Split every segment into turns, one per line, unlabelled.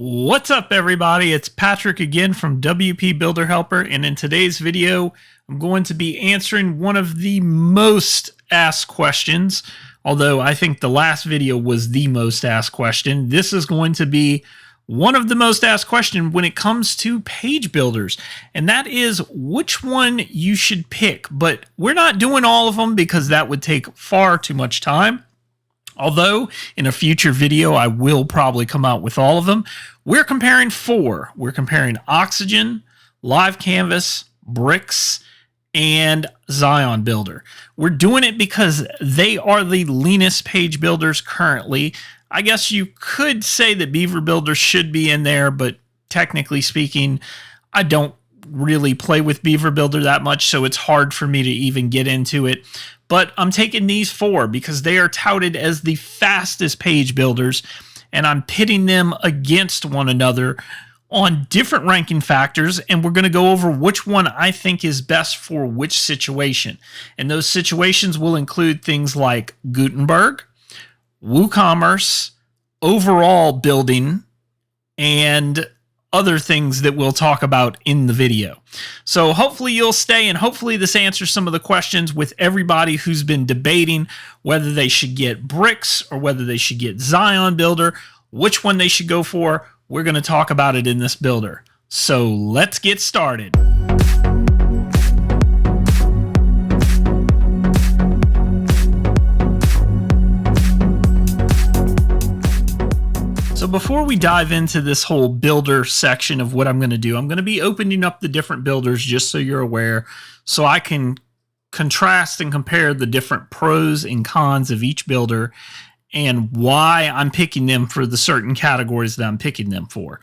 What's up, everybody? It's Patrick again from wpbuilderhelper, and in today's video, I'm going to be answering one of the most asked questions. Although I think the last video was the most asked question, this is going to be one of the most asked questions when it comes to page builders, and that is which one you should pick. But we're not doing all of them because that would take far too much time. Although in a future video, I will probably come out with all of them. We're comparing four. We're comparing Oxygen, LiveCanvas, Bricks, and Zion Builder. We're doing it because they are the leanest page builders currently. I guess you could say that Beaver Builder should be in there, but technically speaking, I don't really play with Beaver Builder that much, so it's hard for me to even get into it. But I'm taking these four because they are touted as the fastest page builders, and I'm pitting them against one another on different ranking factors, and we're going to go over which one I think is best for which situation. And those situations will include things like Gutenberg, WooCommerce, overall building, and other things that we'll talk about in the video. So hopefully you'll stay, and hopefully this answers some of the questions with everybody who's been debating whether they should get Bricks or whether they should get Zion Builder, which one they should go for. We're going to talk about it in this builder. So let's get started. So before we dive into this whole builder section of what I'm going to do, I'm going to be opening up the different builders just so you're aware, so I can contrast and compare the different pros and cons of each builder and why I'm picking them for the certain categories that I'm picking them for.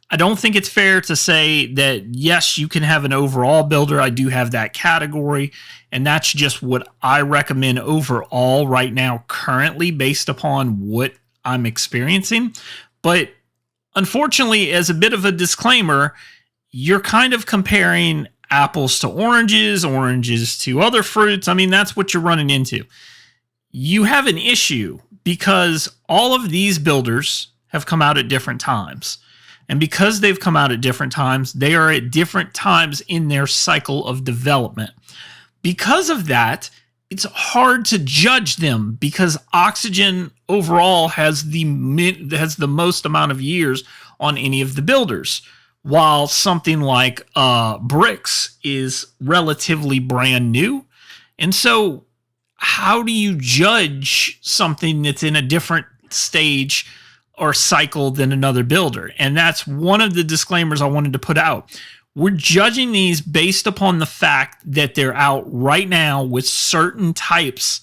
I don't think it's fair to say that, yes, you can have an overall builder. I do have that category, and that's just what I recommend overall right now currently based upon what I'm experiencing. But unfortunately, as a bit of a disclaimer, you're kind of comparing apples to oranges, oranges to other fruits. I mean, that's what you're running into. You have an issue because all of these builders have come out at different times. And because they've come out at different times, they are at different times in their cycle of development. Because of that, it's hard to judge them because Oxygen overall has the most amount of years on any of the builders, while something like Bricks is relatively brand new. And so how do you judge something that's in a different stage or cycle than another builder? And that's one of the disclaimers I wanted to put out. We're judging these based upon the fact that they're out right now with certain types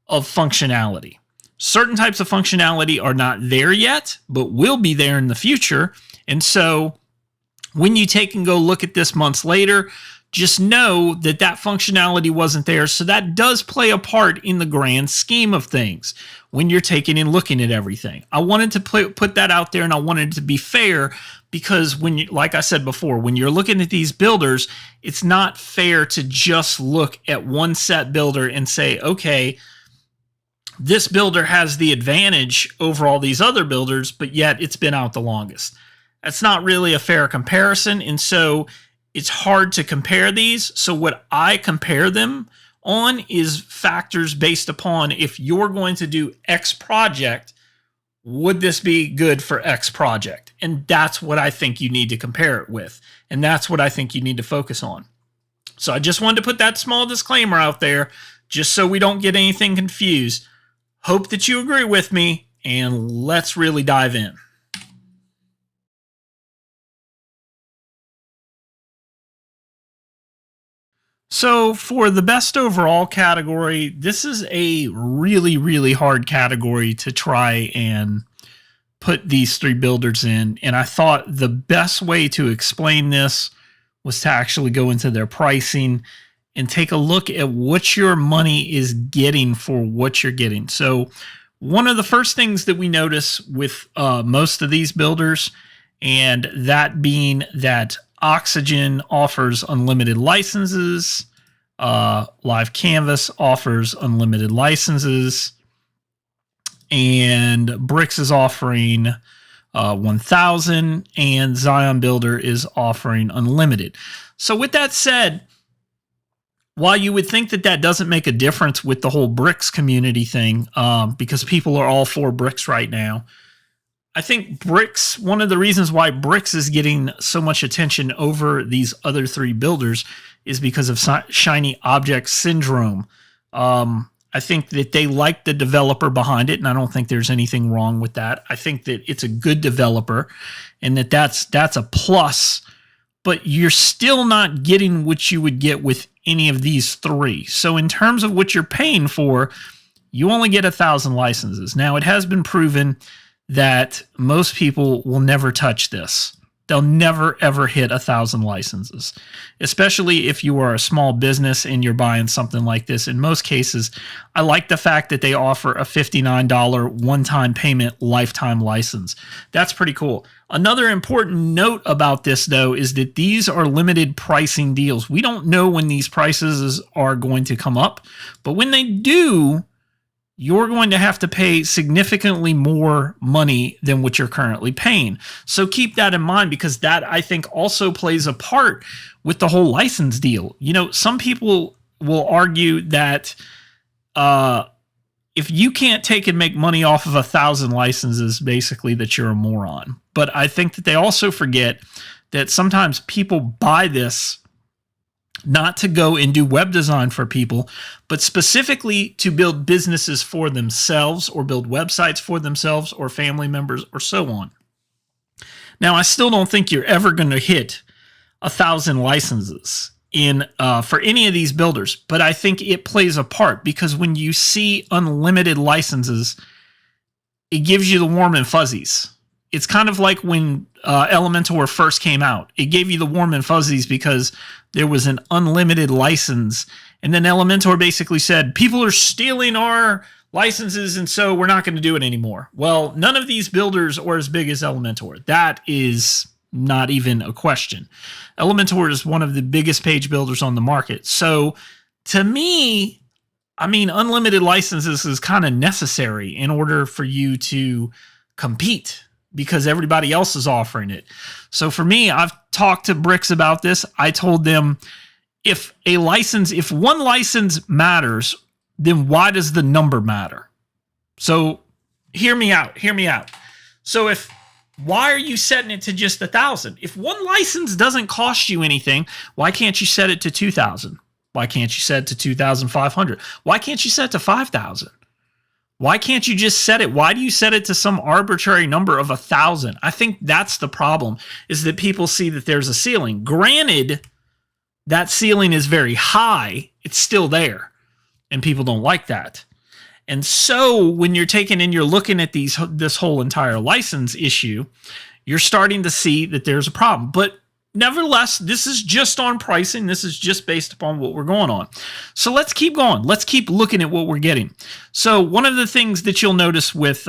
of functionality. Certain types of functionality are not there yet, but will be there in the future. And so when you take and go look at this months later, just know that that functionality wasn't there. So that does play a part in the grand scheme of things when you're taking and looking at everything. I wanted to put that out there, and I wanted it to be fair because when you, like I said before, when you're looking at these builders, it's not fair to just look at one set builder and say, okay, this builder has the advantage over all these other builders, but yet it's been out the longest. That's not really a fair comparison, and so it's hard to compare these. So what I compare them on is factors based upon if you're going to do X project, would this be good for X project? And that's what I think you need to compare it with. And that's what I think you need to focus on. So I just wanted to put that small disclaimer out there just so we don't get anything confused. Hope that you agree with me, and let's really dive in. So for the best overall category, this is a really, really hard category to try and put these three builders in. And I thought the best way to explain this was to actually go into their pricing and take a look at what your money is getting for what you're getting. So one of the first things that we notice with most of these builders, and that being that Oxygen offers unlimited licenses, LiveCanvas offers unlimited licenses, and Bricks is offering 1000, and Zion Builder is offering unlimited. So with that said, while you would think that that doesn't make a difference with the whole bricks community thing, because people are all for bricks right now, I think bricks, one of the reasons why bricks is getting so much attention over these other three builders is because of shiny object syndrome. I think that they like the developer behind it, and I don't think there's anything wrong with that. I think that it's a good developer, and that's a plus, but you're still not getting what you would get with any of these three. So in terms of what you're paying for, you only get 1,000 licenses. Now, it has been proven that most people will never touch this. They'll never, ever hit 1,000 licenses, especially if you are a small business and you're buying something like this. In most cases, I like the fact that they offer a $59 one-time payment lifetime license. That's pretty cool. Another important note about this, though, is that these are limited pricing deals. We don't know when these prices are going to come up, but when they do, you're going to have to pay significantly more money than what you're currently paying. So keep that in mind, because that, I think, also plays a part with the whole license deal. You know, some people will argue that if you can't take and make money off of 1,000 licenses, basically that you're a moron. But I think that they also forget that sometimes people buy this not to go and do web design for people, but specifically to build businesses for themselves or build websites for themselves or family members or so on. Now, I still don't think you're ever going to hit 1,000 licenses in for any of these builders, but I think it plays a part, because when you see unlimited licenses, it gives you the warm and fuzzies. It's kind of like when Elementor first came out. It gave you the warm and fuzzies because there was an unlimited license. And then Elementor basically said, people are stealing our licenses, and so we're not going to do it anymore. Well, none of these builders are as big as Elementor. That is not even a question. Elementor is one of the biggest page builders on the market. So to me, I mean, unlimited licenses is kind of necessary in order for you to compete, because everybody else is offering it. So for me, I've talked to Bricks about this. I told them, if one license matters, then why does the number matter? So hear me out. So why are you setting it to just 1,000? If one license doesn't cost you anything, why can't you set it to 2,000? Why can't you set it to 2,500? Why can't you set it to 5,000? Why can't you just set it? Why do you set it to some arbitrary number of 1,000? I think that's the problem, is that people see that there's a ceiling. Granted, that ceiling is very high. It's still there, and people don't like that. And so when you're taking and you're looking at this whole entire license issue, you're starting to see that there's a problem. But nevertheless, this is just on pricing. This is just based upon what we're going on. So let's keep going. Let's keep looking at what we're getting. So one of the things that you'll notice with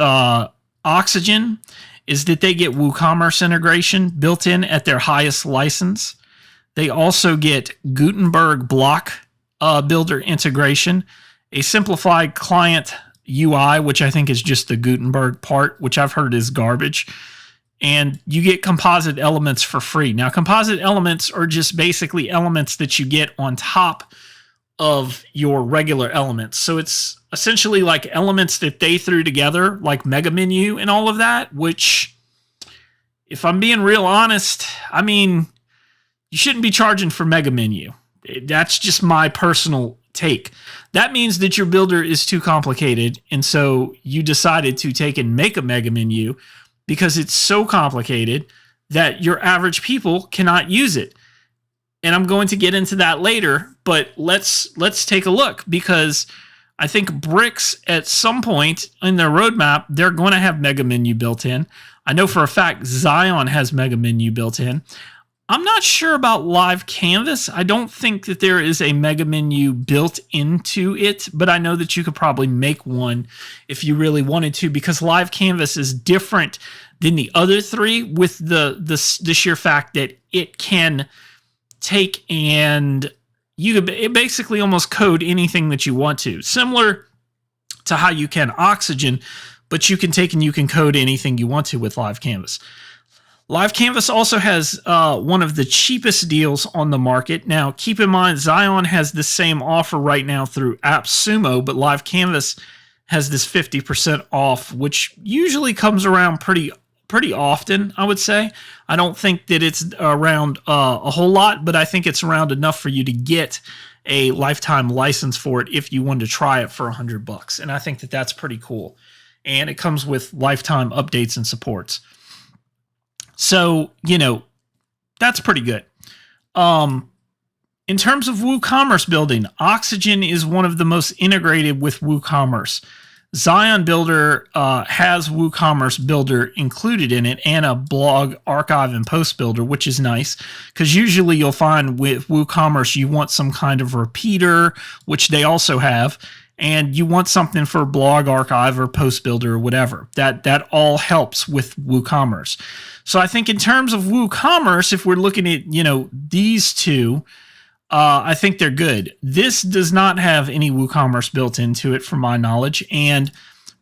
Oxygen is that they get WooCommerce integration built in at their highest license. They also get Gutenberg block builder integration, a simplified client UI, which I think is just the Gutenberg part, which I've heard is garbage. And you get composite elements for free. Now, composite elements are just basically elements that you get on top of your regular elements. So it's essentially like elements that they threw together, like Mega Menu and all of that, which, if I'm being real honest, I mean, you shouldn't be charging for Mega Menu. That's just my personal take. That means that your builder is too complicated, and so you decided to take and make a Mega Menu because it's so complicated that your average people cannot use it. And I'm going to get into that later, but let's take a look, because I think Bricks at some point in their roadmap, they're going to have Mega Menu built in. I know for a fact Zion has Mega Menu built in. I'm not sure about LiveCanvas. I don't think that there is a Mega Menu built into it, but I know that you could probably make one if you really wanted to, because LiveCanvas is different than the other three with the sheer fact that it can take and you could basically almost code anything that you want to. Similar to how you can Oxygen, but you can take and you can code anything you want to with LiveCanvas. LiveCanvas also has one of the cheapest deals on the market. Now, keep in mind, Zion has the same offer right now through AppSumo, but LiveCanvas has this 50% off, which usually comes around pretty often, I would say. I don't think that it's around a whole lot, but I think it's around enough for you to get a lifetime license for it if you wanted to try it for $100. And I think that that's pretty cool. And it comes with lifetime updates and supports. So, you know, that's pretty good. In terms of WooCommerce building, Oxygen is one of the most integrated with WooCommerce. Zion Builder has WooCommerce Builder included in it and a blog archive and post builder, which is nice because usually you'll find with WooCommerce you want some kind of repeater, which they also have, and you want something for blog archive or post builder or whatever. That all helps with WooCommerce. So I think in terms of WooCommerce, if we're looking at, you know, these two, I think they're good. This does not have any WooCommerce built into it, from my knowledge, and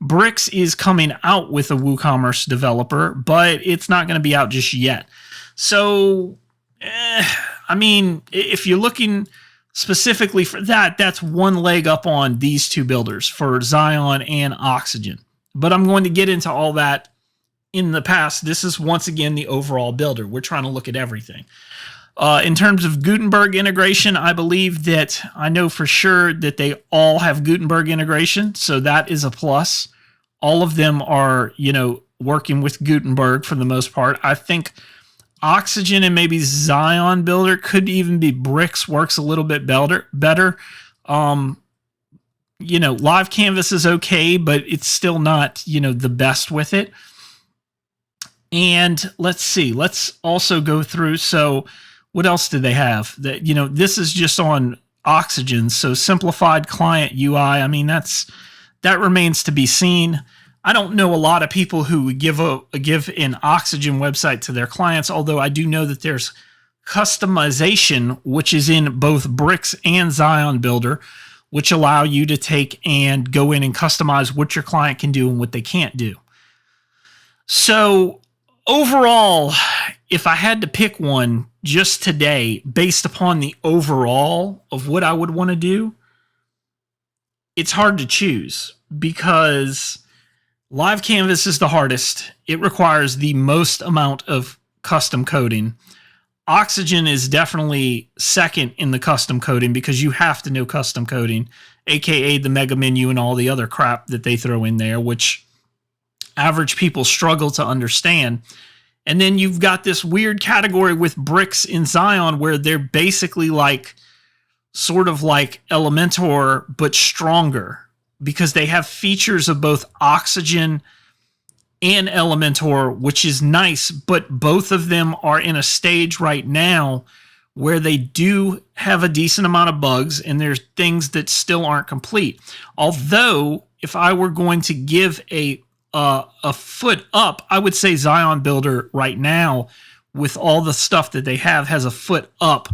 Bricks is coming out with a WooCommerce developer, but it's not going to be out just yet. So, I mean, if you're looking specifically for that, that's one leg up on these two builders for Zion and Oxygen. But I'm going to get into all that in the past. This is once again the overall builder. We're trying to look at everything. In terms of Gutenberg integration, I believe that I know for sure that they all have Gutenberg integration, so that is a plus. All of them are, you know, working with Gutenberg for the most part. I think Oxygen and maybe Zion Builder, could even be Bricks, works a little bit better. You know, LiveCanvas is okay, but it's still not, you know, the best with it. And let's see, let's also go through. So what else do they have? That, you know, this is just on Oxygen. So simplified client UI. I mean, that remains to be seen. I don't know a lot of people who would give an Oxygen website to their clients, although I do know that there's customization, which is in both Bricks and Zion Builder, which allow you to take and go in and customize what your client can do and what they can't do. So overall, if I had to pick one just today, based upon the overall of what I would want to do, it's hard to choose because LiveCanvas is the hardest. It requires the most amount of custom coding. Oxygen is definitely second in the custom coding because you have to know custom coding, aka the mega menu and all the other crap that they throw in there, which average people struggle to understand. And then you've got this weird category with Bricks in Zion where they're basically like sort of like Elementor, but stronger because they have features of both Oxygen and Elementor, which is nice, but both of them are in a stage right now where they do have a decent amount of bugs and there's things that still aren't complete. Although if I were going to give a foot up, I would say Zion Builder right now, with all the stuff that they have, has a foot up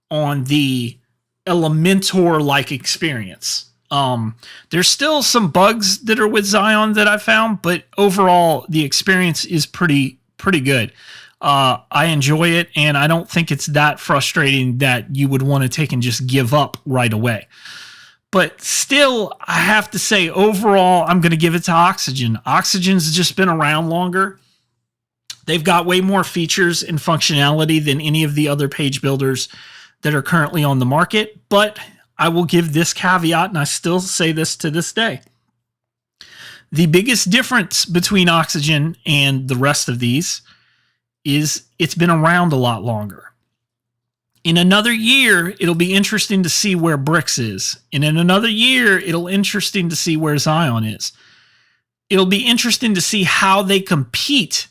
on the Elementor-like experience. There's still some bugs that are with Zion that I found, but overall the experience is pretty good. I enjoy it, and I don't think it's that frustrating that you would want to take and just give up right away. But still, I have to say, overall, I'm going to give it to Oxygen. Oxygen's just been around longer. They've got way more features and functionality than any of the other page builders that are currently on the market. But I will give this caveat, and I still say this to this day. The biggest difference between Oxygen and the rest of these is it's been around a lot longer. In another year, it'll be interesting to see where Bricks is. And in another year, it'll be interesting to see where Zion is. It'll be interesting to see how they compete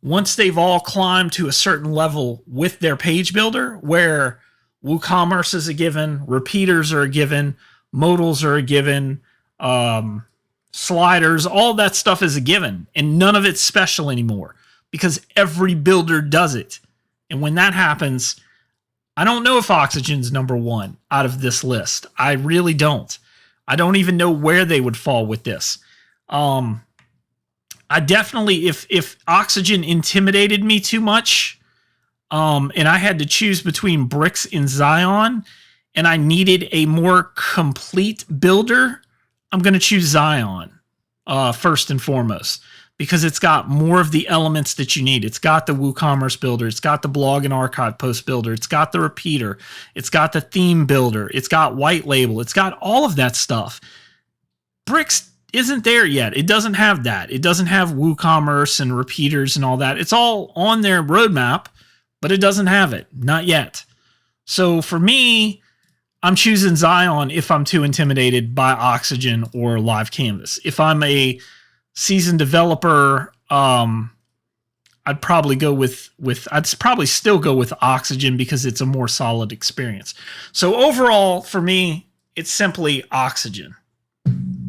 once they've all climbed to a certain level with their page builder, where WooCommerce is a given, repeaters are a given, modals are a given, sliders, all that stuff is a given. And none of it's special anymore because every builder does it. And when that happens, I don't know if Oxygen's number one out of this list. I really don't. I don't even know where they would fall with this. I definitely, if Oxygen intimidated me too much, and I had to choose between Bricks and Zion, and I needed a more complete builder, I'm going to choose Zion first and foremost, because it's got more of the elements that you need. It's got the WooCommerce builder. It's got the blog and archive post builder. It's got the repeater. It's got the theme builder. It's got white label. It's got all of that stuff. Bricks isn't there yet. It doesn't have that. It doesn't have WooCommerce and repeaters and all that. It's all on their roadmap, but it doesn't have it. Not yet. So for me, I'm choosing Zion if I'm too intimidated by Oxygen or LiveCanvas. If I'm a seasoned developer, I'd probably go I'd probably still go with Oxygen because it's a more solid experience. So overall, for me, it's simply Oxygen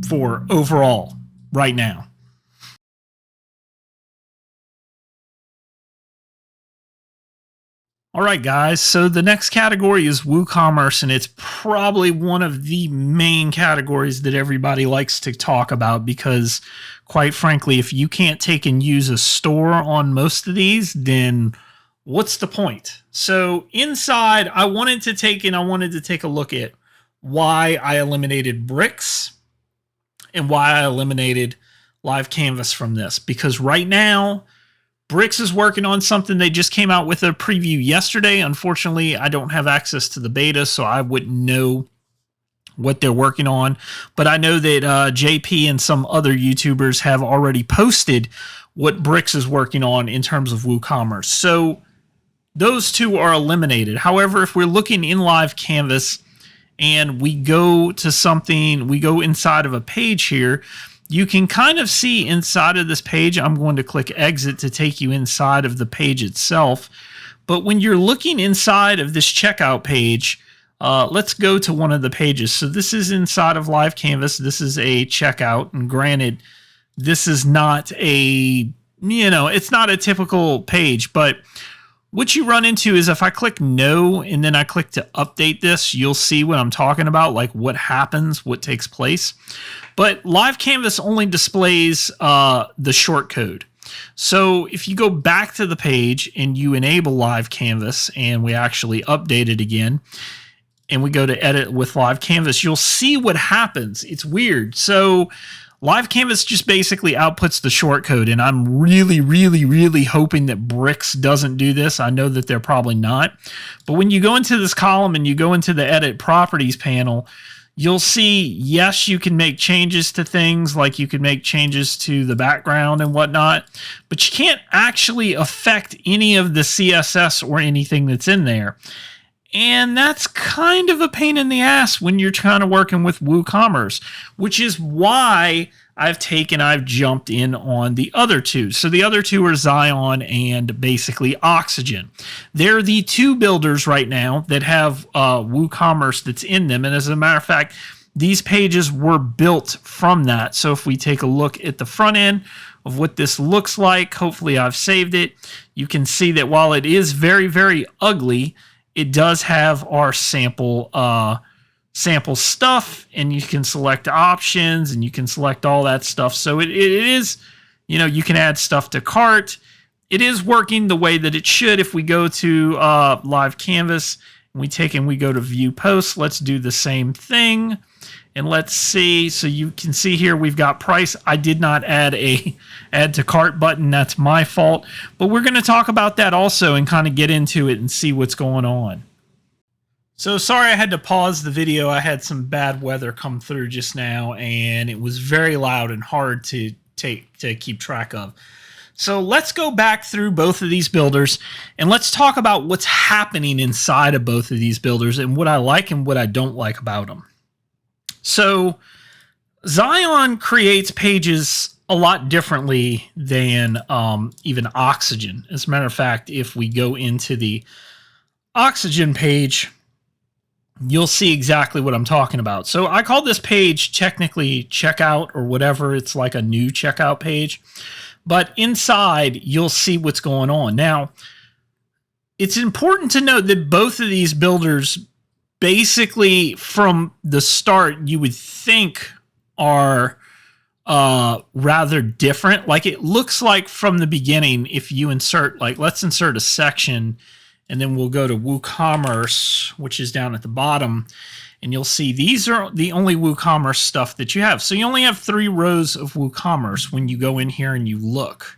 for overall right now. All right, guys. So the next category is WooCommerce, and it's probably one of the main categories that everybody likes to talk about because, quite frankly, if you can't take and use a store on most of these, then what's the point? So inside, I wanted to take a look at why I eliminated Bricks and why I eliminated LiveCanvas from this, because right now, Bricks is working on something. They just came out with a preview yesterday. Unfortunately, I don't have access to the beta, so I wouldn't know what they're working on. But I know that JP and some other YouTubers have already posted what Bricks is working on in terms of WooCommerce. So those two are eliminated. However, if we're looking in LiveCanvas and we go to something, we go inside of a page here, you can kind of see inside of this page. I'm going to click exit to take you inside of the page itself. But when you're looking inside of this checkout page, let's go to one of the pages. So this is inside of LiveCanvas. This is a checkout. And granted, this is not a, it's not a typical page. But what you run into is if I click no and then I click to update this, you'll see what I'm talking about, like what happens, what takes place. But LiveCanvas only displays the short code. So if you go back to the page and you enable LiveCanvas and we actually update it again and we go to edit with LiveCanvas, you'll see what happens. It's weird. So LiveCanvas just basically outputs the short code, and I'm really, really, really hoping that Bricks doesn't do this. I know that they're probably not. But when you go into this column and you go into the edit properties panel, you'll see, yes, you can make changes to things, like you can make changes to the background and whatnot, but you can't actually affect any of the CSS or anything that's in there. And that's kind of a pain in the ass when you're kind of working with WooCommerce, which is why I've jumped in on the other two. So the other two are Zion and basically Oxygen. They're the two builders right now that have WooCommerce that's in them. And as a matter of fact, these pages were built from that. So if we take a look at the front end of what this looks like, hopefully I've saved it, you can see that while it is very, very ugly, it does have our sample stuff, and you can select options and you can select all that stuff. So it is, you can add stuff to cart. It is working the way that it should. If we go to LiveCanvas and we go to view posts, let's do the same thing. And let's see. So you can see here we've got price. I did not add a add to cart button. That's my fault. But we're going to talk about that also and kind of get into it and see what's going on. So sorry I had to pause the video. I had some bad weather come through just now, and it was very loud and hard to keep track of. So let's go back through both of these builders and let's talk about what's happening inside of both of these builders and what I like and what I don't like about them. So Zion creates pages a lot differently than even Oxygen. As a matter of fact, if we go into the Oxygen page, you'll see exactly what I'm talking about. So I call this page technically checkout or whatever. It's like a new checkout page. But inside, you'll see what's going on. Now, it's important to note that both of these builders basically from the start you would think are rather different. Like it looks like from the beginning, if you insert, like let's insert a section, and then we'll go to WooCommerce, which is down at the bottom, and you'll see these are the only WooCommerce stuff that you have. So you only have 3 rows of WooCommerce when you go in here and you look.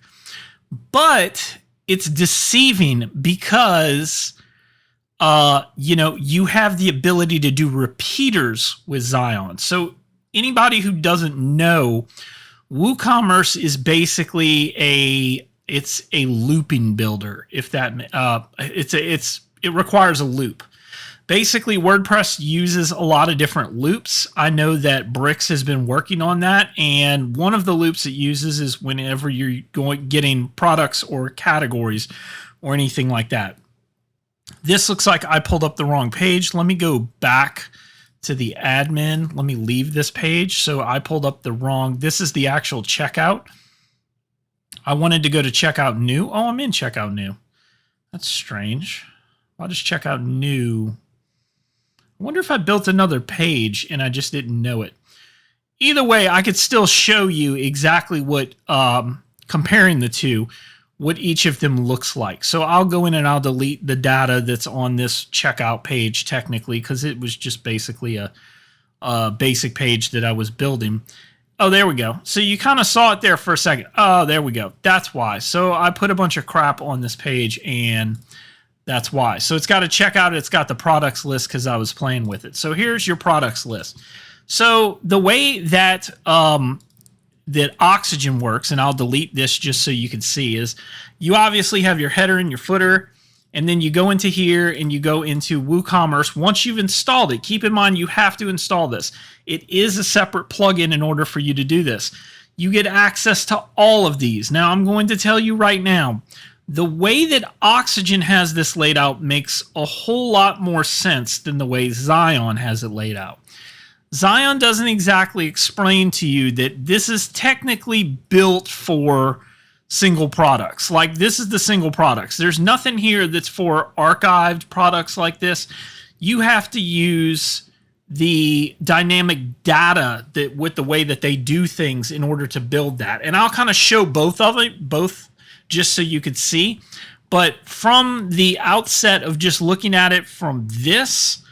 But it's deceiving because you know, you have the ability to do repeaters with Zion. So anybody who doesn't know, WooCommerce is basically it's a looping builder. If that it requires a loop. Basically, WordPress uses a lot of different loops. I know that Bricks has been working on that, and one of the loops it uses is whenever you're getting products or categories or anything like that. This looks like I pulled up the wrong page. Let me go back to the admin. Let me leave this page. So I pulled up the wrong. This is the actual checkout. I wanted to go to checkout new. Oh, I'm in checkout new. That's strange. I'll just check out new. I wonder if I built another page and I just didn't know it. Either way, I could still show you exactly what, comparing the two, what each of them looks like. So I'll go in and I'll delete the data that's on this checkout page technically, because it was just basically a basic page that I was building. Oh, there we go. So you kind of saw it there for a second. Oh, there we go. That's why. So I put a bunch of crap on this page, and that's why. So it's got a checkout. It's got the products list because I was playing with it. So here's your products list. So the way that that Oxygen works, and I'll delete this just so you can see, is you obviously have your header and your footer, and then you go into here and you go into WooCommerce. Once you've installed it, keep in mind you have to install this. It is a separate plugin in order for you to do this. You get access to all of these. Now I'm going to tell you right now, the way that Oxygen has this laid out makes a whole lot more sense than the way Zion has it laid out. Zion doesn't exactly explain to you that this is technically built for single products. Like this is the single products. There's nothing here that's for archived products like this. You have to use the dynamic data that with the way that they do things in order to build that. And I'll kind of show both of it, both just so you could see. But from the outset of just looking at it from this,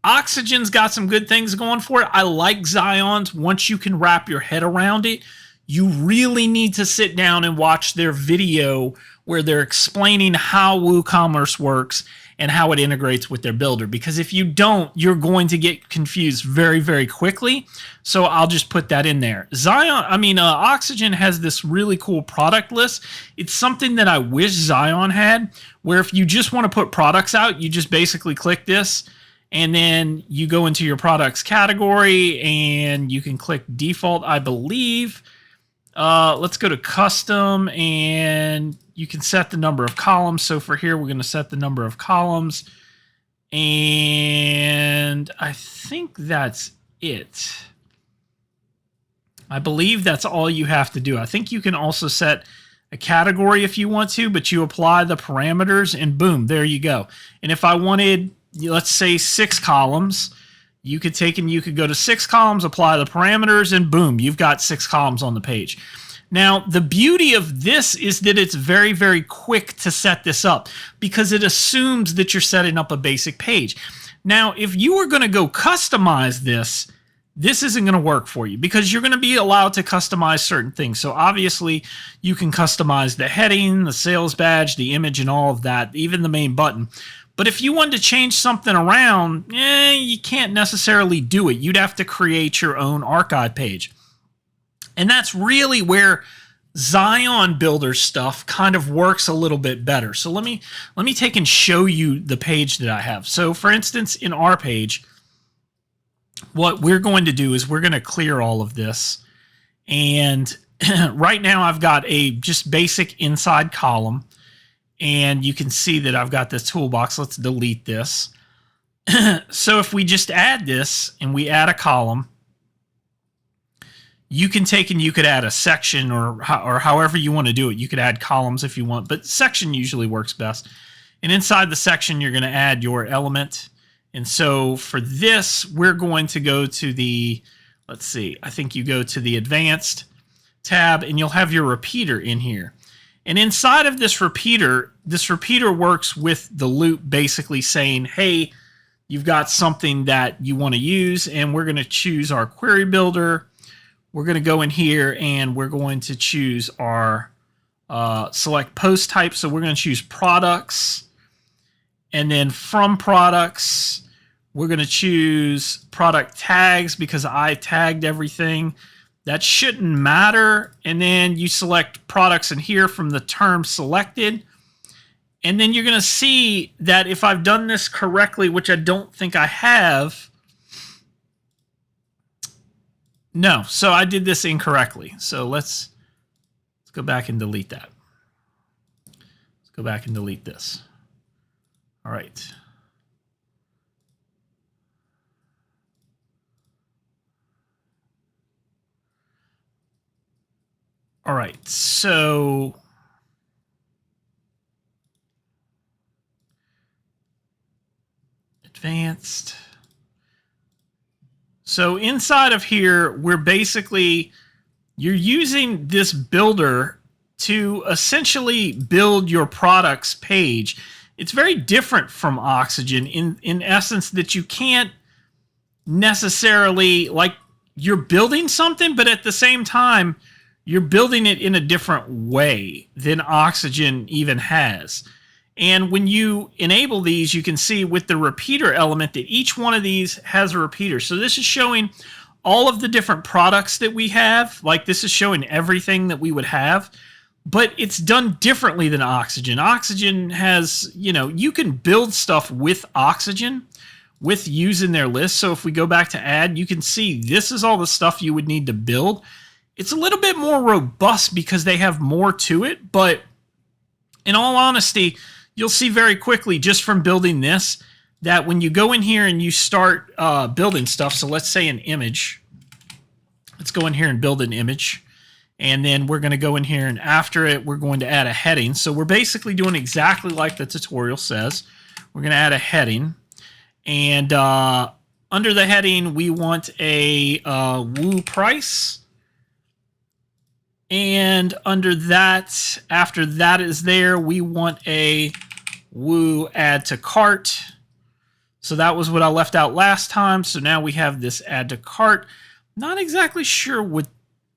Oxygen's got some good things going for it. I like Zion's. Once you can wrap your head around it, you really need to sit down and watch their video where they're explaining how WooCommerce works and how it integrates with their builder. Because if you don't, you're going to get confused very, very quickly. So I'll just put that in there. Oxygen has this really cool product list. It's something that I wish Zion had, where if you just want to put products out, you just basically click this, and then you go into your products category and you can click default, I believe. Let's go to custom, and you can set the number of columns. So for here, we're going to set the number of columns. And I think that's it. I believe that's all you have to do. I think you can also set a category if you want to, but you apply the parameters and boom, there you go. And if I wanted, let's say 6 columns, you could take and you could go to 6 columns, apply the parameters, and boom, you've got 6 columns on the page. Now, the beauty of this is that it's very, very quick to set this up because it assumes that you're setting up a basic page. Now, if you were going to go customize this, this isn't going to work for you because you're going to be allowed to customize certain things. So obviously, you can customize the heading, the sales badge, the image, and all of that, even the main button. But if you wanted to change something around, you can't necessarily do it. You'd have to create your own archive page. And that's really where Zion Builder stuff kind of works a little bit better. So let me take and show you the page that I have. So for instance, in our page, what we're going to do is we're going to clear all of this. And right now I've got a just basic inside column. And you can see that I've got this toolbox. Let's delete this. So if we just add this and we add a column, you can take and you could add a section or however you want to do it. You could add columns if you want, but section usually works best. And inside the section, you're going to add your element. And so for this, we're going to go to the let's see, I think you go to the advanced tab and you'll have your repeater in here. And inside of this repeater works with the loop, basically saying, hey, you've got something that you want to use, and we're going to choose our query builder. We're going to go in here and we're going to choose our select post type. So we're going to choose products. And then from products, we're going to choose product tags because I tagged everything. That shouldn't matter. And then you select products in here from the term selected. And then you're going to see that if I've done this correctly, which I don't think I have. No, so I did this incorrectly. So let's go back and delete that. Let's go back and delete this. All right. All right, so advanced. So inside of here, we're basically, you're using this builder to essentially build your products page. It's very different from Oxygen in essence that you can't necessarily, like, you're building something, but at the same time, you're building it in a different way than Oxygen even has. And when you enable these, you can see with the repeater element that each one of these has a repeater. So this is showing all of the different products that we have. Like, this is showing everything that we would have, but it's done differently than Oxygen. Oxygen has, you know, you can build stuff with Oxygen with using their list. So if we go back to add, you can see this is all the stuff you would need to build. It's a little bit more robust because they have more to it, but in all honesty, you'll see very quickly just from building this that when you go in here and you start building stuff, so let's say an image. Let's go in here and build an image, and then we're going to go in here and after it, we're going to add a heading. So we're basically doing exactly like the tutorial says. We're going to add a heading, and under the heading, we want a woo price. And under that, after that is there, we want a woo add to cart. So that was what I left out last time. So now we have this add to cart. Not exactly sure what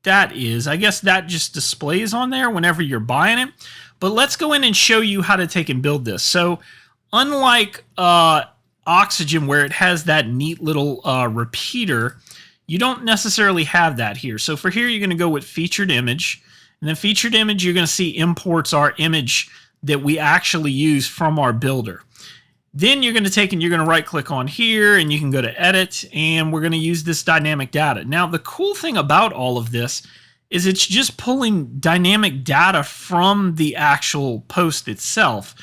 that is. I guess that just displays on there whenever you're buying it. But let's go in and show you how to take and build this. So unlike Oxygen, where it has that neat little repeater, you don't necessarily have that here. So for here, you're going to go with featured image. And then featured image, you're going to see imports our image that we actually use from our builder. Then you're going to take and you're going to right click on here and you can go to edit, and we're going to use this dynamic data. Now, the cool thing about all of this is it's just pulling dynamic data from the actual post itself.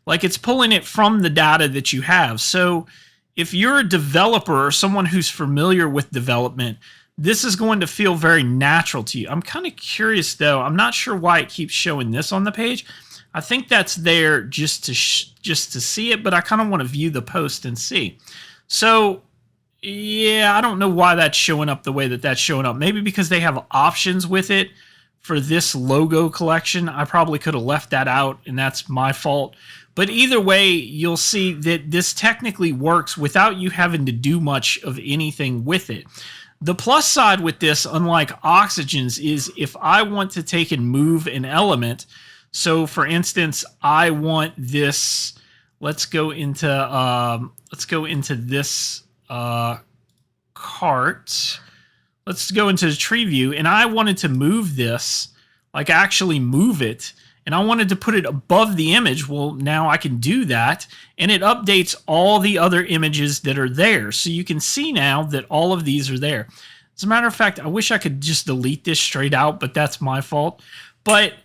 Like, it's pulling it from the data that you have. So if you're a developer or someone who's familiar with development, this is going to feel very natural to you. I'm kind of curious, though. I'm not sure why it keeps showing this on the page. I think that's there just to see it, but I kind of want to view the post and see. So, yeah, I don't know why that's showing up the way that that's showing up. Maybe because they have options with it for this logo collection. I probably could have left that out, and that's my fault. But either way, you'll see that this technically works without you having to do much of anything with it. The plus side with this, unlike Oxygen's, is if I want to take and move an element. So, for instance, I want this. Let's go into this cart. Let's go into the tree view, and I wanted to move this, like actually move it. And I wanted to put it above the image. Well, now I can do that, and it updates all the other images that are there. So you can see now that all of these are there. As a matter of fact, I wish I could just delete this straight out, but that's my fault. But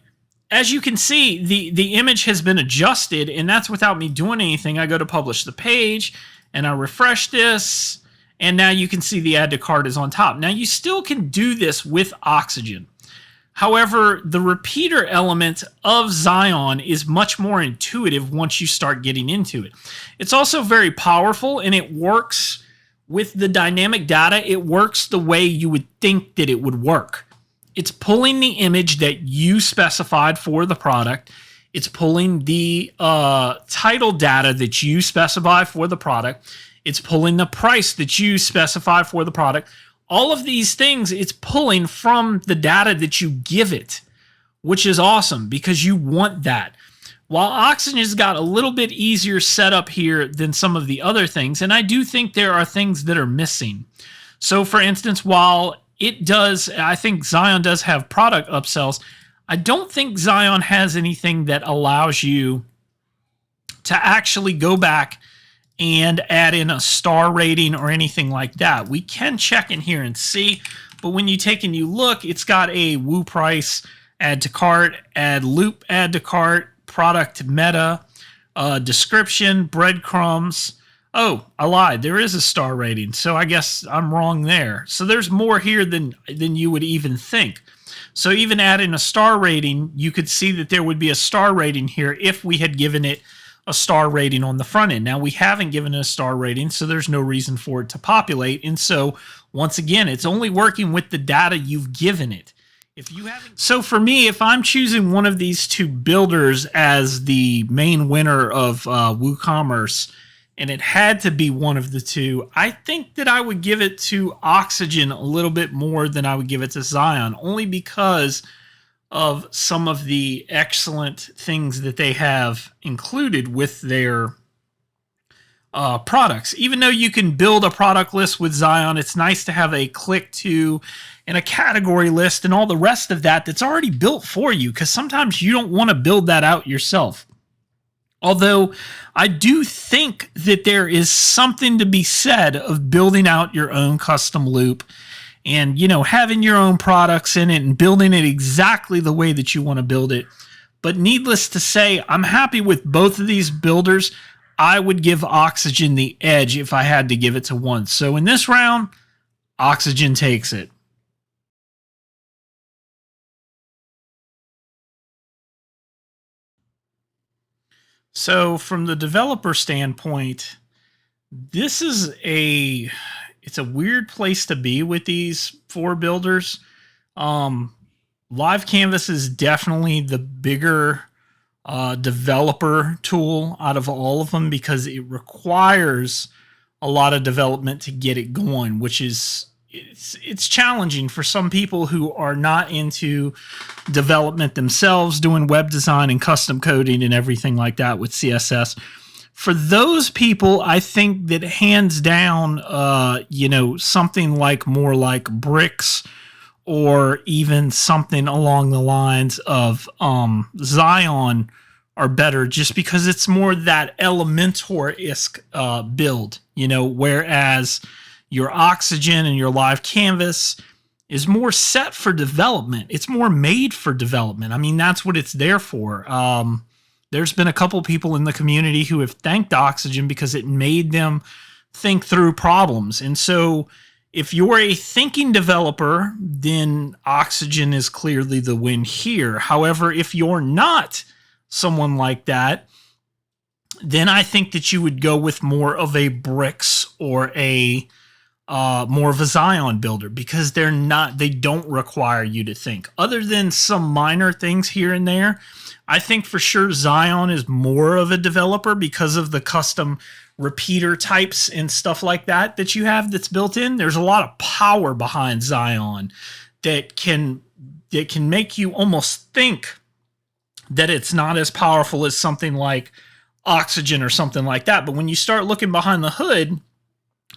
as you can see, the image has been adjusted, and that's without me doing anything. I go to publish the page, and I refresh this, and now you can see the add to cart is on top. Now, you still can do this with Oxygen. However, the repeater element of Zion is much more intuitive once you start getting into it. It's also very powerful, and it works with the dynamic data, it works the way you would think that it would work. It's pulling the image that you specified for the product. It's pulling the title data that you specify for the product. It's pulling the price that you specify for the product. All of these things, it's pulling from the data that you give it, which is awesome because you want that. While Oxygen's got a little bit easier setup here than some of the other things, and I do think there are things that are missing. So for instance, while it does, I think Zion does have product upsells, I don't think Zion has anything that allows you to actually go back and add in a star rating or anything like that. We can check in here and see, but when you take and you look, it's got a Woo price, add to cart, add loop, add to cart, product meta, description, breadcrumbs. Oh, I lied. There is a star rating, so I guess I'm wrong there. So there's more here than you would even think. So even adding a star rating, you could see that there would be a star rating here if we had given it a star rating on the front end. Now we haven't given it a star rating, so there's no reason for it to populate. And so once again, it's only working with the data you've given it. So for me, if I'm choosing one of these two builders as the main winner of WooCommerce, and it had to be one of the two, I think that I would give it to Oxygen a little bit more than I would give it to Zion, only because of some of the excellent things that they have included with their products. Even though you can build a product list with Zion, it's nice to have a click to and a category list and all the rest of that that's already built for you, because sometimes you don't want to build that out yourself. Although I do think that there is something to be said of building out your own custom loop and, you know, having your own products in it and building it exactly the way that you want to build it. But needless to say, I'm happy with both of these builders. I would give Oxygen the edge if I had to give it to one. So in this round, Oxygen takes it. So from the developer standpoint, this is it's a weird place to be with these four builders. LiveCanvas is definitely the bigger developer tool out of all of them because it requires a lot of development to get it going, which is it's challenging for some people who are not into development themselves, doing web design and custom coding and everything like that with CSS. For those people, I think that hands down, you know, something like more like Bricks or even something along the lines of Zion are better just because it's more that Elementor-esque build, you know, whereas your Oxygen and your LiveCanvas is more set for development. It's more made for development. I mean, that's what it's there for. There's been a couple people in the community who have thanked Oxygen because it made them think through problems. And so if you're a thinking developer, then Oxygen is clearly the win here. However, if you're not someone like that, then I think that you would go with more of a Bricks or a more of a Zion builder because they don't require you to think. Other than some minor things here and there, I think for sure Zion is more of a developer because of the custom repeater types and stuff like that you have that's built in. There's a lot of power behind Zion that can make you almost think that it's not as powerful as something like Oxygen or something like that. But when you start looking behind the hood,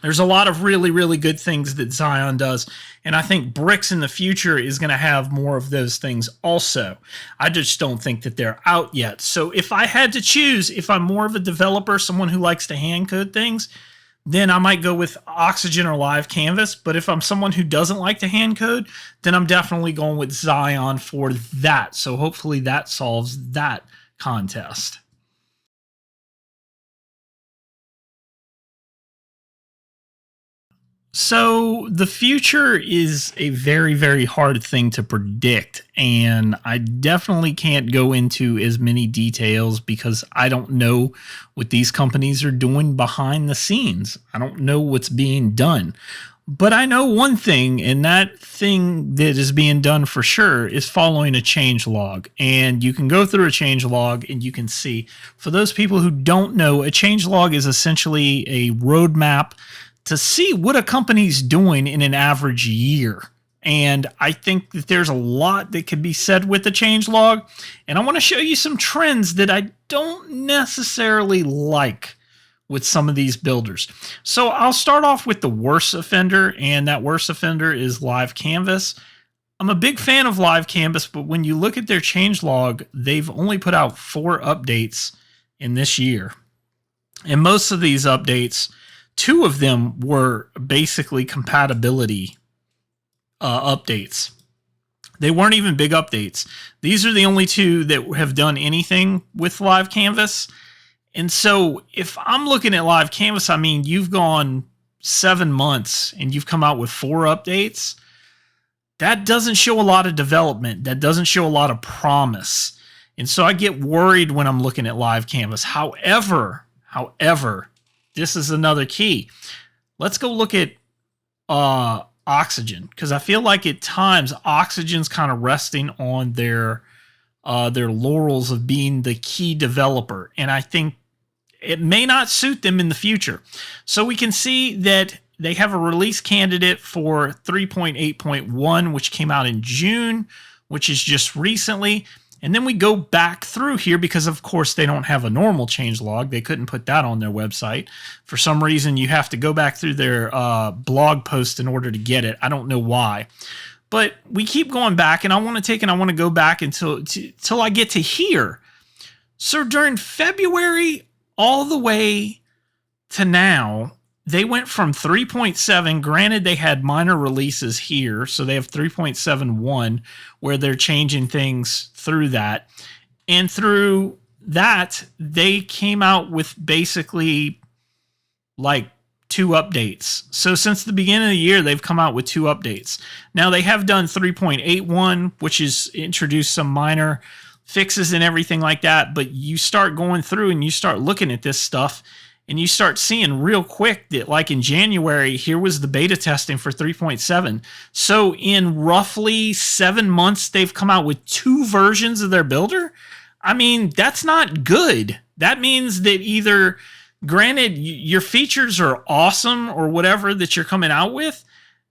there's a lot of really, really good things that Zion does. And I think Bricks in the future is going to have more of those things also. I just don't think that they're out yet. So if I had to choose, if I'm more of a developer, someone who likes to hand code things, then I might go with Oxygen or LiveCanvas. But if I'm someone who doesn't like to hand code, then I'm definitely going with Zion for that. So hopefully that solves that contest. So the future is a very, very hard thing to predict. And I definitely can't go into as many details because I don't know what these companies are doing behind the scenes. I don't know what's being done. But I know one thing, and that thing that is being done for sure is following a change log. And you can go through a change log and you can see, for those people who don't know, a change log is essentially a roadmap to see what a company's doing in an average year. And I think that there's a lot that could be said with the change log. And I want to show you some trends that I don't necessarily like with some of these builders. So I'll start off with the worst offender, and that worst offender is LiveCanvas. I'm a big fan of LiveCanvas, but when you look at their change log, they've only put out 4 updates in this year. And most of these updates, 2 of them were basically compatibility updates. They weren't even big updates. These are the only 2 that have done anything with LiveCanvas. And so if I'm looking at LiveCanvas, I mean, you've gone 7 months and you've come out with 4 updates. That doesn't show a lot of development. That doesn't show a lot of promise. And so I get worried when I'm looking at LiveCanvas. However, this is another key. Let's go look at Oxygen, because I feel like at times Oxygen's kind of resting on their laurels of being the key developer, and I think it may not suit them in the future. So we can see that they have a release candidate for 3.8.1, which came out in June, which is just recently. And then we go back through here because, of course, they don't have a normal changelog. They couldn't put that on their website. For some reason, you have to go back through their blog post in order to get it. I don't know why. But we keep going back, and I want to go back until I get to here. So during February all the way to now, they went from 3.7. Granted, they had minor releases here, so they have 3.71 where they're changing things through that. And through that, they came out with basically like 2 updates. So since the beginning of the year, they've come out with 2 updates. Now, they have done 3.81, which is introduced some minor fixes and everything like that. But you start going through and you start looking at this stuff, and you start seeing real quick that, like in January, here was the beta testing for 3.7. So in roughly 7 months, they've come out with 2 versions of their builder. I mean, that's not good. That means that either, granted, your features are awesome or whatever that you're coming out with,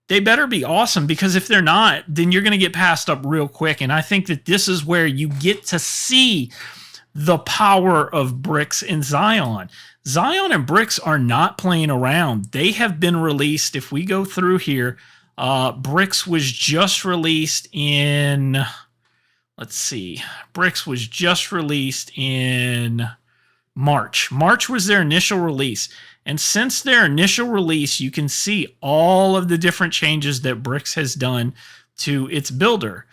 they better be awesome, because if they're not, then you're going to get passed up real quick. And I think that this is where you get to see the power of Bricks and Zion. Zion and Bricks are not playing around. They have been released. If we go through here, Bricks was just released in, let's see, Bricks was just released in March. March was their initial release. And since their initial release, you can see all of the different changes that Bricks has done to its builder.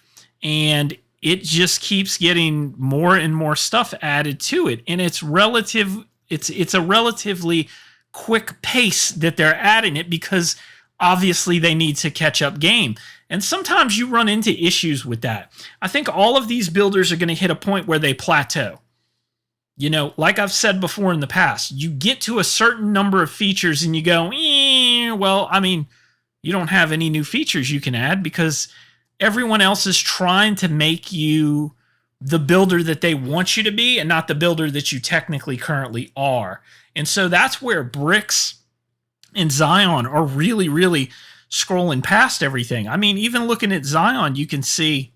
And it just keeps getting more and more stuff added to it. And it's a relatively quick pace that they're adding it, because obviously they need to catch up game. And sometimes you run into issues with that. I think all of these builders are going to hit a point where they plateau. You know, like I've said before in the past, you get to a certain number of features and you go, well, I mean, you don't have any new features you can add because everyone else is trying to make you the builder that they want you to be and not the builder that you technically currently are. And so that's where Bricks and Zion are really, really scrolling past everything. I mean, even looking at Zion, you can see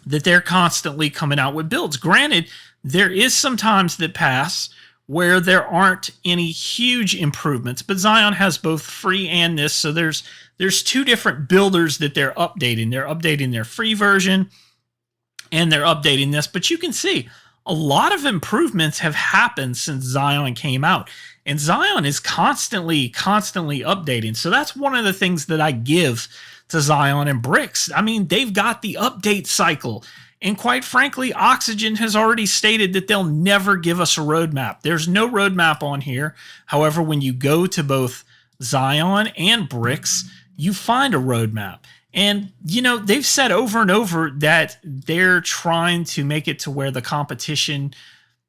that they're constantly coming out with builds. Granted, there is some times that pass where there aren't any huge improvements, but Zion has both free and this. So there's 2 different builders that they're updating. They're updating their free version and they're updating this. But you can see a lot of improvements have happened since Zion came out. And Zion is constantly updating. So that's one of the things that I give to Zion and Bricks. I mean, they've got the update cycle. And quite frankly, Oxygen has already stated that they'll never give us a roadmap. There's no roadmap on here. However, when you go to both Zion and bricks, you find a roadmap. And, you know, they've said over and over that they're trying to make it to where the competition,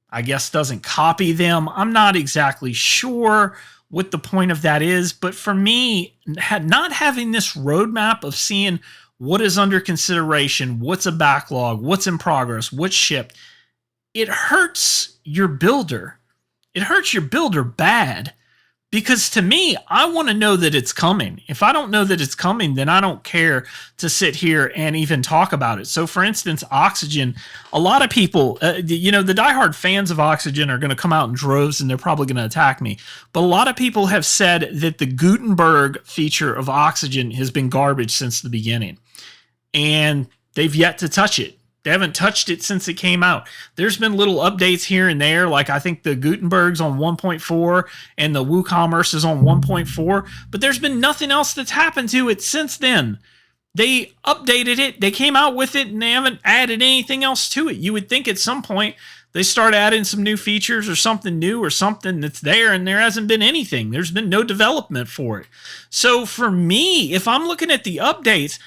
I guess, doesn't copy them. I'm not exactly sure what the point of that is. But for me, not having this roadmap of seeing what is under consideration, what's a backlog, what's in progress, what's shipped, it hurts your builder. It hurts your builder bad. Because to me, I want to know that it's coming. If I don't know that it's coming, then I don't care to sit here and even talk about it. So for instance, Oxygen, a lot of people, you know, the diehard fans of Oxygen are going to come out in droves and they're probably going to attack me. But a lot of people have said that the Gutenberg feature of Oxygen has been garbage since the beginning. And they've yet to touch it. They haven't touched it since it came out. There's been little updates here and there. Like I think the Gutenberg's on 1.4 and the WooCommerce is on 1.4. But there's been nothing else that's happened to it since then. They updated it. They came out with it and they haven't added anything else to it. You would think at some point they start adding some new features or something new or something that's there, and there hasn't been anything. There's been no development for it. So for me, if I'm looking at the updates,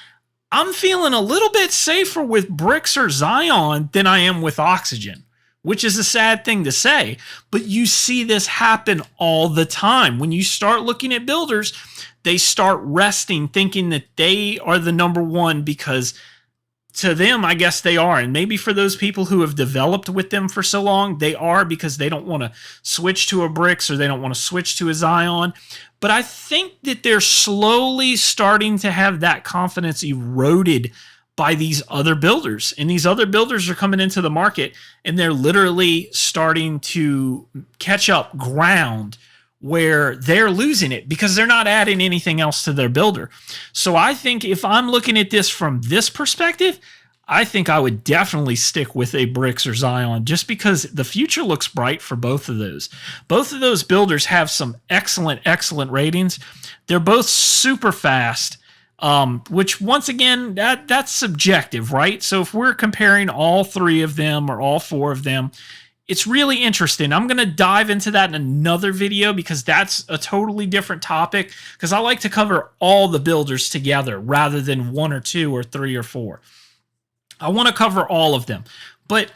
I'm feeling a little bit safer with bricks or Zion than I am with Oxygen, which is a sad thing to say. But you see this happen all the time. When you start looking at builders, they start resting, thinking that they are the number one because to them, I guess they are. And maybe for those people who have developed with them for so long, they are because they don't want to switch to a bricks or they don't want to switch to a Zion. But I think that they're slowly starting to have that confidence eroded by these other builders. And these other builders are coming into the market and they're literally starting to catch up ground where they're losing it because they're not adding anything else to their builder. So I think if I'm looking at this from this perspective, I think I would definitely stick with a bricks or Zion just because the future looks bright for both of those. Both of those builders have some excellent ratings. They're both super fast, which once again, that's subjective, right? So if we're comparing all three of them or all four of them, it's really interesting. I'm going to dive into that in another video because that's a totally different topic because I like to cover all the builders together rather than one or two or three or four. I want to cover all of them. But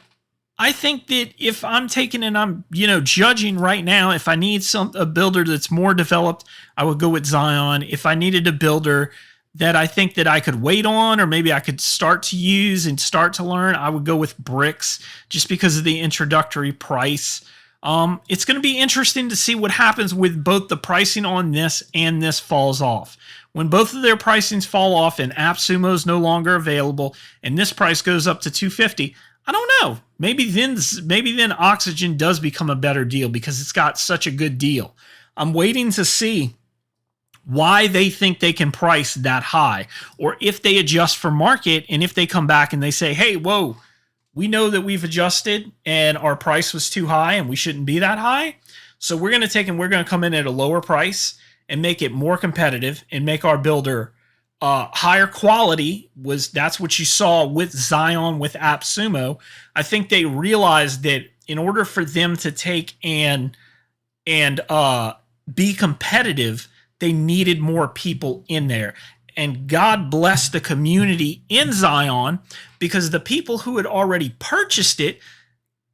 I think that if I'm taking and I'm, judging right now, if I need a builder that's more developed, I would go with Zion. If I needed a builder that I think that I could wait on, or maybe I could start to use and start to learn, I would go with bricks just because of the introductory price. It's going to be interesting to see what happens with both the pricing on this and this falls off. When both of their pricings fall off and AppSumo is no longer available and this price goes up to $250, I don't know. Maybe then Oxygen does become a better deal because it's got such a good deal. I'm waiting to see why they think they can price that high, or if they adjust for market and if they come back and they say, hey, whoa, we know that we've adjusted and our price was too high and we shouldn't be that high. So we're going to come in at a lower price and make it more competitive and make our builder higher quality. That's what you saw with Zion, with AppSumo. I think they realized that in order for them to take and be competitive, they needed more people in there. And God bless the community in Zion because the people who had already purchased it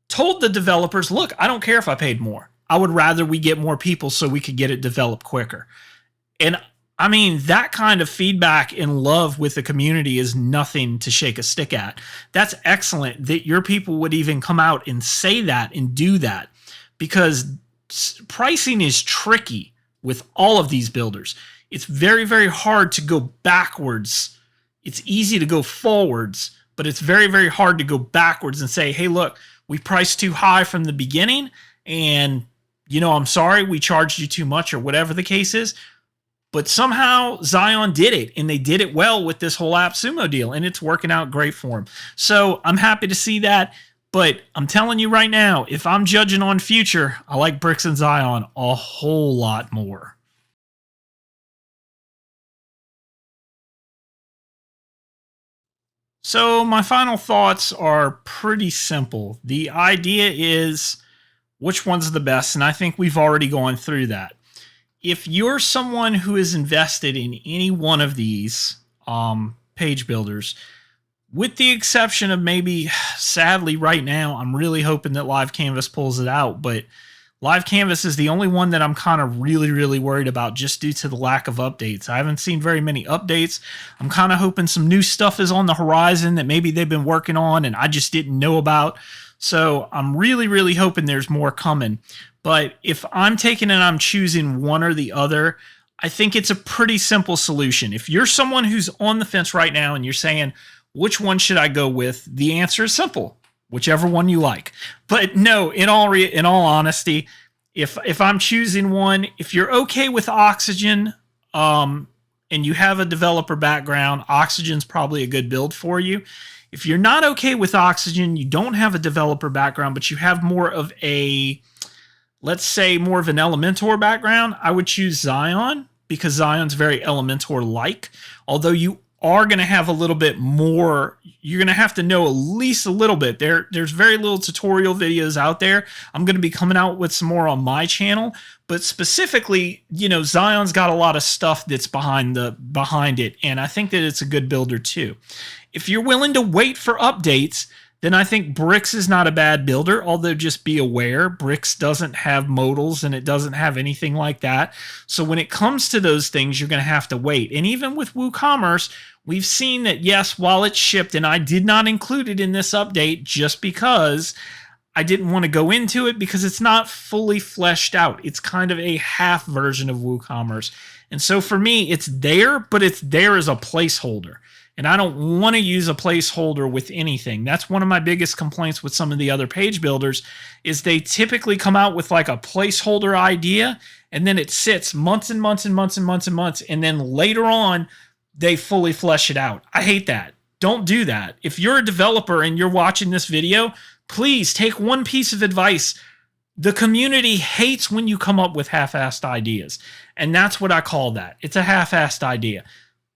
told the developers, look, I don't care if I paid more. I would rather we get more people so we could get it developed quicker. And I mean, that kind of feedback and love with the community is nothing to shake a stick at. That's excellent that your people would even come out and say that and do that because pricing is tricky with all of these builders. It's very, very hard to go backwards. It's easy to go forwards, but it's very, very hard to go backwards and say, hey, look, we priced too high from the beginning and, I'm sorry, we charged you too much or whatever the case is. But somehow Zion did it, and they did it well with this whole AppSumo deal, and it's working out great for them. So I'm happy to see that. But I'm telling you right now, if I'm judging on future, I like bricks and Zion a whole lot more. So my final thoughts are pretty simple. The idea is which one's the best, and I think we've already gone through that. if you're someone who is invested in any one of these page builders, with the exception of maybe, sadly, right now, I'm really hoping that LiveCanvas pulls it out, but LiveCanvas is the only one that I'm kind of really worried about just due to the lack of updates. I haven't seen very many updates. I'm kind of hoping some new stuff is on the horizon that maybe they've been working on and I just didn't know about. So I'm really hoping there's more coming. But if I'm taking and I'm choosing one or the other, I think it's a pretty simple solution. If you're someone who's on the fence right now and you're saying, which one should I go with? The answer is simple. Whichever one you like. But no, in all honesty, if I'm choosing one, if you're okay with Oxygen and you have a developer background, Oxygen's probably a good build for you. If you're not okay with Oxygen, you don't have a developer background, but you have more of a, let's say, more of an Elementor background, I would choose Zion because Zion's very Elementor-like, although you are going to have a little bit more. You're going to have to know at least a little bit. There's very little tutorial videos out there. I'm going to be coming out with some more on my channel, but specifically, you know, Zion's got a lot of stuff that's behind it, and I think that it's a good builder too. If you're willing to wait for updates, then I think Bricks is not a bad builder, although just be aware, Bricks doesn't have modals and it doesn't have anything like that. So when it comes to those things, you're going to have to wait. And even with WooCommerce, we've seen that, yes, while it's shipped, and I did not include it in this update just because I didn't want to go into it because it's not fully fleshed out. It's kind of a half version of WooCommerce. And so for me, it's there, but it's there as a placeholder. And I don't want to use a placeholder with anything. That's one of my biggest complaints with some of the other page builders is they typically come out with like a placeholder idea and then it sits months and months and months and months and months. And then later on, they fully flesh it out. I hate that. Don't do that. If you're a developer and you're watching this video, please take one piece of advice. The community hates when you come up with half-assed ideas. And that's what I call that. It's a half-assed idea.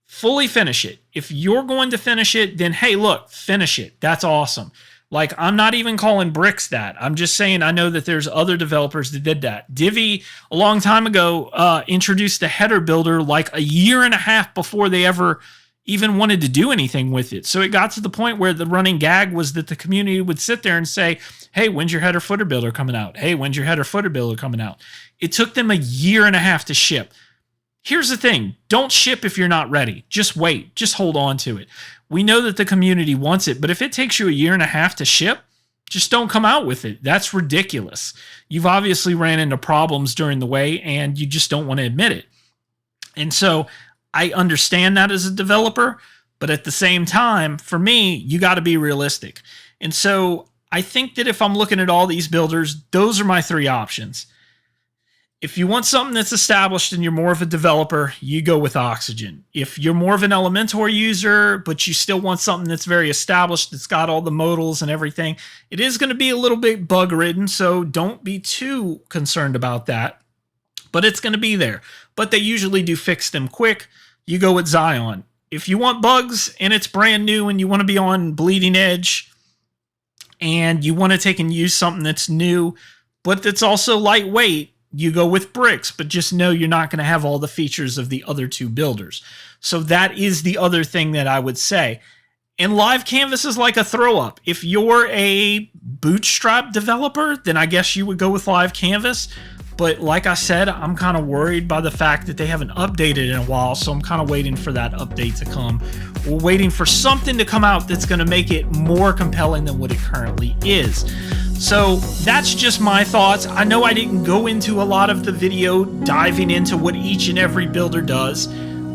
Fully finish it. If you're going to finish it, then hey, look, finish it. That's awesome. Like, I'm not even calling Bricks that. I'm just saying I know that there's other developers that did that. Divi, a long time ago, introduced the header builder like a year and a half before they ever even wanted to do anything with it. So it got to the point where the running gag was that the community would sit there and say, hey, when's your header footer builder coming out? Hey, when's your header footer builder coming out? It took them a year and a half to ship. Here's the thing. Don't ship if you're not ready. Just wait. Just hold on to it. We know that the community wants it, but if it takes you a year and a half to ship, just don't come out with it. That's ridiculous. You've obviously ran into problems during the way and you just don't want to admit it. And so I understand that as a developer, but at the same time, for me, you got to be realistic. And so I think that if I'm looking at all these builders, those are my three options. If you want something that's established and you're more of a developer, you go with Oxygen. If you're more of an Elementor user, but you still want something that's very established, that's got all the modals and everything, it is going to be a little bit bug-ridden, so don't be too concerned about that. But it's going to be there. But they usually do fix them quick. You go with Zion. If you want bugs and it's brand new and you want to be on bleeding edge and you want to take and use something that's new, but that's also lightweight, you go with Bricks, but just know you're not going to have all the features of the other two builders. So that is the other thing that I would say. And LiveCanvas is like a throw-up. If you're a bootstrap developer, then I guess you would go with LiveCanvas. But like I said, I'm kind of worried by the fact that they haven't updated in a while, so I'm kind of waiting for that update to come. We're waiting for something to come out that's going to make it more compelling than what it currently is. So that's just my thoughts. I know I didn't go into a lot of the video diving into what each and every builder does.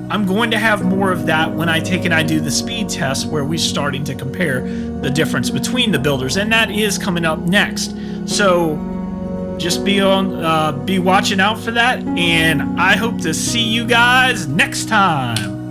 I'm going to have more of that when I take and I do the speed test where we're starting to compare the difference between the builders, and that is coming up next. So just be watching out for that, and I hope to see you guys next time.